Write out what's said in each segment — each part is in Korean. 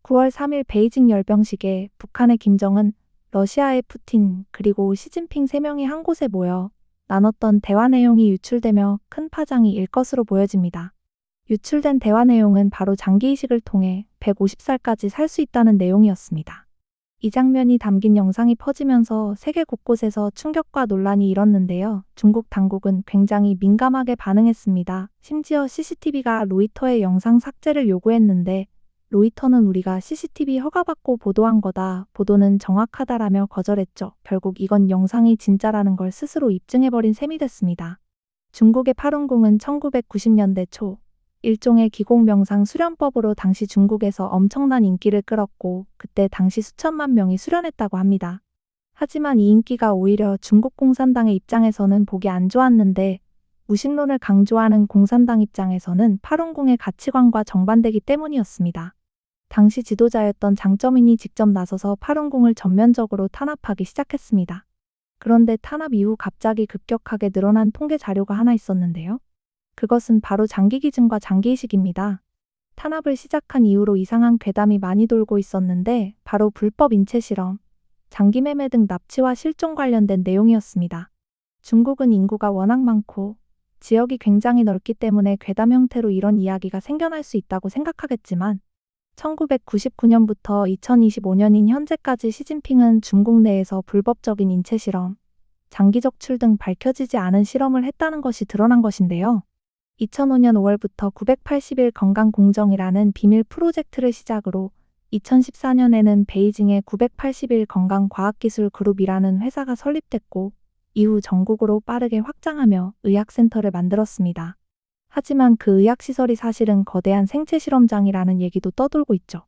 (9월 3일) 베이징 열병식에 북한의 김정은, 러시아의 푸틴, 그리고 시진핑 3명이 한 곳에 모여 나눴던 대화 내용이 유출되며 큰 파장이 일 것으로 보여집니다. 유출된 대화 내용은 바로 장기이식을 통해 150살까지 살 수 있다는 내용이었습니다. 이 장면이 담긴 영상이 퍼지면서 세계 곳곳에서 충격과 논란이 일었는데요. 중국 당국은 굉장히 민감하게 반응했습니다. 심지어 CCTV가 로이터의 영상 삭제를 요구했는데 로이터는 "우리가 CCTV 허가받고 보도한 거다. 보도는 정확하다라며 거절했죠. 결국 이건 영상이 진짜라는 걸 스스로 입증해버린 셈이 됐습니다. 중국의 파룬궁은 1990년대 초 일종의 기공명상 수련법으로 당시 중국에서 엄청난 인기를 끌었고 그때 당시 수천만 명이 수련했다고 합니다. 하지만 이 인기가 오히려 중국 공산당의 입장에서는 보기 안 좋았는데 무신론을 강조하는 공산당 입장에서는 파룬궁의 가치관과 정반대기 때문이었습니다. 당시 지도자였던 장쩌민이 직접 나서서 파룬궁을 전면적으로 탄압하기 시작했습니다. 그런데 탄압 이후 갑자기 급격하게 늘어난 통계 자료가 하나 있었는데요. 그것은 바로 장기기증과 장기이식입니다. 탄압을 시작한 이후로 이상한 괴담이 많이 돌고 있었는데 바로 불법 인체실험, 장기매매 등 납치와 실종 관련된 내용이었습니다. 중국은 인구가 워낙 많고 지역이 굉장히 넓기 때문에 괴담 형태로 이런 이야기가 생겨날 수 있다고 생각하겠지만 1999년부터 2025년인 현재까지 시진핑은 중국 내에서 불법적인 인체실험, 장기 적출 등 밝혀지지 않은 실험을 했다는 것이 드러난 것인데요. 2005년 5월부터 980일 건강공정이라는 비밀 프로젝트를 시작으로 2014년에는 베이징의 980일 건강과학기술그룹이라는 회사가 설립됐고 이후 전국으로 빠르게 확장하며 의학센터를 만들었습니다. 하지만 그 의학시설이 사실은 거대한 생체실험장이라는 얘기도 떠돌고 있죠.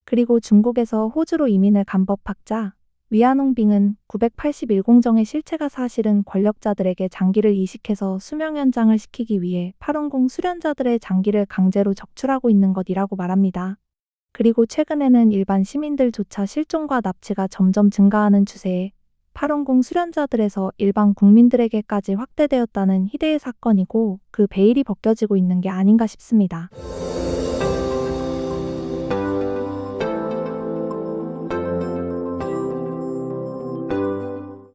그리고 중국에서 호주로 이민을 간 법학자 위안홍빙은 981 공정의 실체가 사실은 권력자들에게 장기를 이식해서 수명 연장을 시키기 위해 파룬궁 수련자들의 장기를 강제로 적출하고 있는 것이라고 말합니다. 그리고 최근에는 일반 시민들조차 실종과 납치가 점점 증가하는 추세에 파룬궁 수련자들에서 일반 국민들에게까지 확대되었다는 희대의 사건이고 그 베일이 벗겨지고 있는 게 아닌가 싶습니다.